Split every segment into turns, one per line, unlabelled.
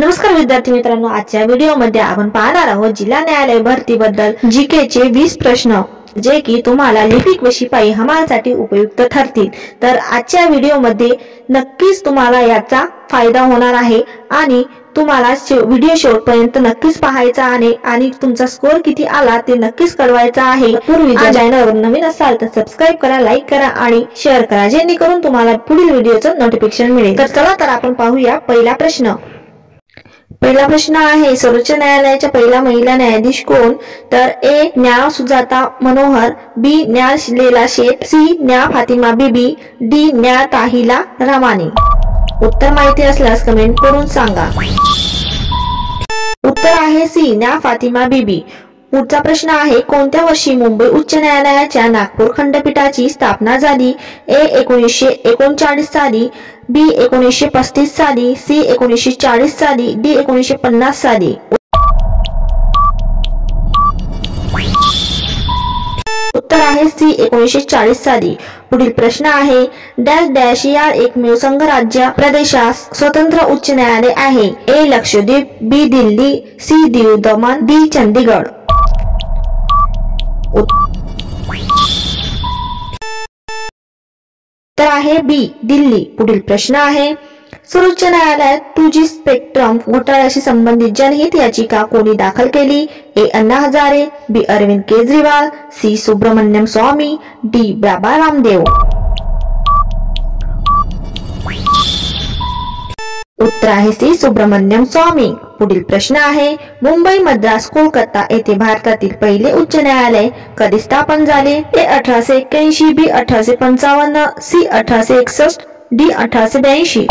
नमस्कार विद्यार्थी मित्रांनो, आजच्या व्हिडिओमध्ये आपण पाहणार आहोत जिल्हा न्यायालय भरती बद्दल जीके चे 20 प्रश्न जे की तुम्हाला लिपिक व शिपाई हमालसाठी उपयुक्त ठरतील। तर आजच्या व्हिडिओमध्ये नक्कीच तुम्हाला याचा फायदा होणार आहे आणि तुम्हाला व्हिडिओ शेवटपर्यंत नक्कीच पाहायचा आहे आणि तुमचा स्कोर किती आला ते नक्कीच कळवायचा आहे। पूर्वी जर चॅनलवर नवीन असाल तर सबस्क्राइब करा, लाईक करा आणि शेअर करा जेणेकरून तुम्हाला पुढील व्हिडिओचं नोटिफिकेशन मिळेल। तर चला तर आपण पाहूया पहिला प्रश्न। पहिला प्रश्न आहे, सर्वोच्च न्यायालयाच्या पहिला महिला न्यायाधीश कोण? तर ए न्या सुजाता मनोहर, बी न्या लीला शेठ, सी न्या फातिमा बीबी, डी न्या ताहिला रामानी। उत्तर माहिती असल्यास कमेंट करून सांगा। उत्तर आहे सी न्या फातिमा बीबी। पुढचा प्रश्न आहे, कोणत्या वर्षी मुंबई उच्च न्यायालयाच्या नागपूर खंडपीठाची स्थापना झाली? ए 1939 साली, बी 1935 साली, सी 1940 साली, डी 1950 साली। उत्तर आहे सी 1940 साली। पुढील प्रश्न आहे, डॅश डॅश या एकमेव संघराज्य प्रदेशास स्वतंत्र उच्च न्यायालय आहे? ए लक्षद्वीप, बी दिल्ली, सी दीव दमन, डी चंदीगड। उत्तर आहे बी दिल्ली। पुढील प्रश्न आहे, सर्वोच्च न्यायालयात 2G स्पेक्ट्रम घोटाळ्याशी संबंधित जनहित याचिका कोणी दाखल केली? ए अण्णा हजारे, बी अरविंद केजरीवाल, सी सुब्रमण्यम स्वामी, डी बाबा रामदेव। उत्तर आहे सी सुब्रमण्यम स्वामी। पुढील प्रश्न आहे, मुंबई, मद्रास, कोलकाता येथे भारतातील पहिले उच्च न्यायालय कधी स्थापन झाले? ए 1881, बी 1855, सी 1861, डी 1882।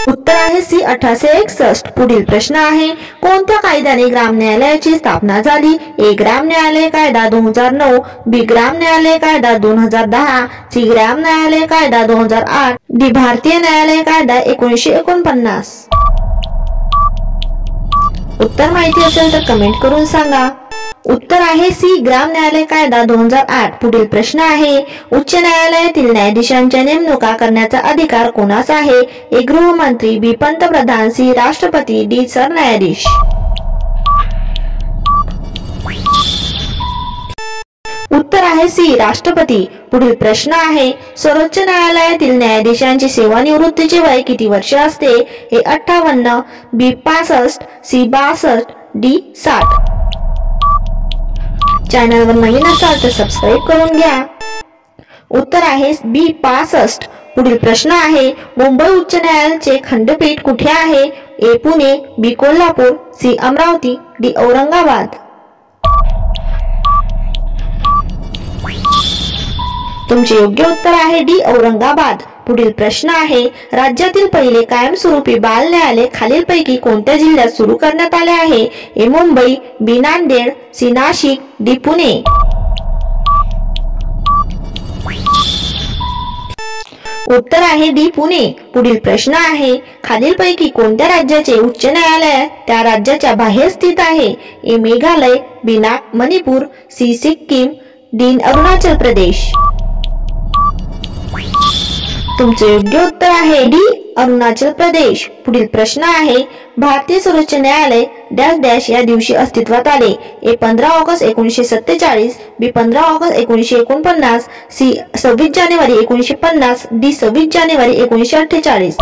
उत्तर आहे सी 1861। पुढील प्रश्न आहे, कोणत्या कायद्याने ग्राम न्यायालयाची स्थापना झाली? ए ग्राम न्यायालय कायदा 2009, बी ग्राम न्यायालय कायदा 2010, सी ग्राम न्यायालय कायदा 2008, डी भारतीय न्यायालय कायदा 1949। उत्तर माहिती असेल तर कमेंट करून सांगा। उत्तर आहे सी ग्राम न्यायालय कायदा 2008। पुढील प्रश्न आहे, उच्च न्यायालयातील न्यायाधीशांच्या नेमणुका करण्याचा अधिकार कोणास आहे? ए गृहमंत्री, बी पंतप्रधान, सी राष्ट्रपती, डी सरन्यायाधीश। उत्तर आहे सी राष्ट्रपती। पुढील प्रश्न आहे, सर्वोच्च न्यायालयातील न्यायाधीशांची सेवानिवृत्तीचे वय किती वर्ष असते? ए 58, बी 65, सी 62, डी 60। चॅनलवर नवीन असाल तर सबस्क्राइब करून घ्या। उत्तर आहे बी 65। पुढील प्रश्न आहे, मुंबई उच्च न्यायालयाचे खंडपीठ कुठे आहे? ए पुणे, बी कोल्हापूर, सी अमरावती, डी औरंगाबाद। तुमचे योग्य उत्तर आहे डी औरंगाबाद। पुढील प्रश्न आहे, राज्यातील पहिले कायमस्वरूपी बाल न्यायालय खालीलपैकी कोणत्या जिल्ह्यात सुरू करण्यात आले आहे? ए मुंबई, बी नांदेड, सी नाशिक, डी पुणे। उत्तर आहे डी पुणे। पुढील प्रश्न आहे, खालीलपैकी कोणत्या राज्याचे उच्च न्यायालय त्या राज्याच्या बाहेर स्थित आहे? ए मेघालय, बी मणिपूर, सी सिक्कीम, डी अरुणाचल प्रदेश। तुमचे योग्य उत्तर आहे डी अरुणाचल प्रदेश। पुढील प्रश्न आहे, भारतीय सर्वोच्च न्यायालय डॅश डॅश या दिवशी अस्तित्वात आले? ए 15 ऑगस्ट 1947, बी 15 ऑगस्ट 1949, सी 26 जानेवारी 1950, डी 26 जानेवारी 1948।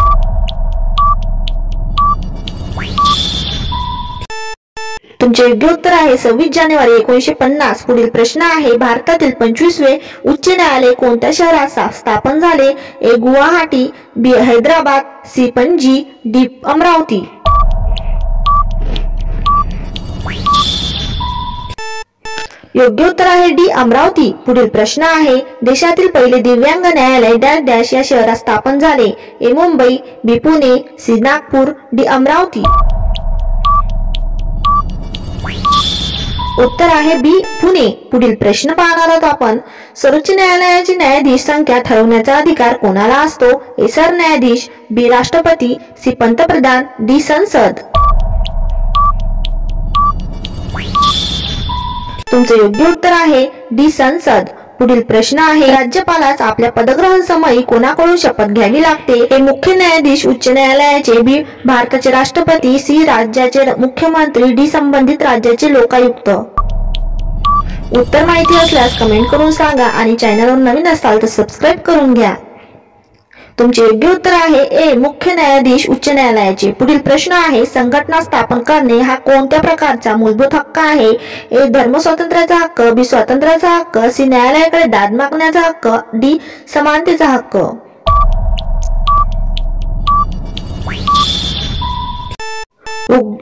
तुमचे योग्य उत्तर आहे 26 जानेवारी 1950। पुढील प्रश्न आहे, भारतातील 25वे उच्च न्यायालय कोणत्या शहरात स्थापन झाले? ए गुवाहाटी, बी हैदराबाद, सी पणजी, डी अमरावती। योग्य उत्तर आहे डी अमरावती। पुढील प्रश्न आहे, देशातील पहिले दिव्यांग न्यायालय डॅश डॅश या शहरात स्थापन झाले? ए मुंबई, बी पुणे, सी नागपूर, डी अमरावती। उत्तर आहे बी पुणे। पुढील प्रश्न पाहणार आहोत आपण, सर्वोच्च न्यायालयाची न्यायाधीश संख्या ठरवण्याचा अधिकार कोणाला असतो? ए सरन्यायाधीश, बी राष्ट्रपती, सी पंतप्रधान, डी संसद। तुमचे योग्य उत्तर आहे डी संसद। पुढील प्रश्न आहे, राज्यपालास आपल्या पदग्रहण समयी कोणाकडून शपथ घ्यावी लागते? ए मुख्य न्यायाधीश उच्च न्यायालयाचे, बी भारताचे राष्ट्रपती, सी राज्याचे मुख्यमंत्री, डी संबंधित राज्याचे लोकायुक्त। उत्तर माहिती असल्यास कमेंट करून सांगा आणि चॅनलवर नवीन असाल तर सबस्क्राईब करून घ्या। तुमचे योग्य उत्तर आहे ए मुख्य न्यायाधीश उच्च न्यायालयाचे। पुढील प्रश्न आहे, संघटना स्थापन करणे हा कोणत्या प्रकारचा मूलभूत हक्क आहे? ए धर्मस्वातंत्र्याचा हक्क, बी स्वातंत्र्याचा हक्क, सी न्यायालयाकडे दाद मागण्याचा हक्क, डी समानतेचा हक्क।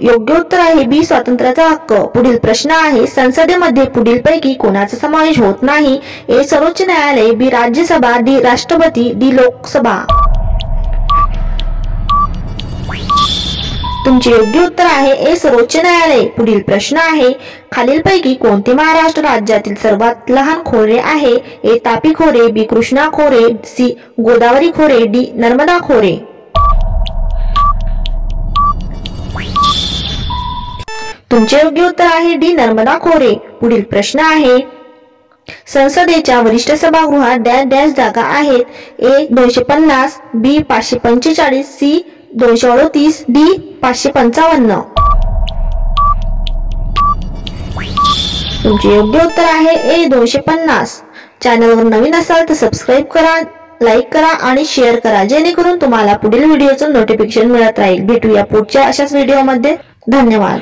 योग्य उत्तर आहे बी स्वातंत्र्याचा हक्क। पुढील प्रश्न आहे, संसदेमध्ये पुढीलपैकी कोणाचा समावेश होत नाही? ए सर्वोच्च न्यायालय, बी राज्यसभा, डी राष्ट्रपती, डी लोकसभा। तुमचे योग्य उत्तर आहे ए सर्वोच्च न्यायालय। पुढील प्रश्न आहे, खालीलपैकी कोणते महाराष्ट्र राज्यातील सर्वात लहान खोरे आहे? ए तापी खोरे, बी कृष्णा खोरे, सी गोदावरी खोरे, डी नर्मदा खोरे। तुमचे योग्य उत्तर आहे डी नर्मदा खोरे। पुढील प्रश्न आहे, संसदेच्या वरिष्ठ सभागृहात डॅश डॅश जागा आहेत? ए 250, बी 545, सी 238, डी 555। तुमचे योग्य उत्तर आहे ए 250। चॅनलवर नवीन असाल तर सबस्क्राईब करा, लाईक करा आणि शेअर करा, जेणेकरून तुम्हाला पुढील व्हिडिओचं नोटिफिकेशन मिळत राहील। भेटूया पुढच्या अशाच व्हिडिओमध्ये। धन्यवाद।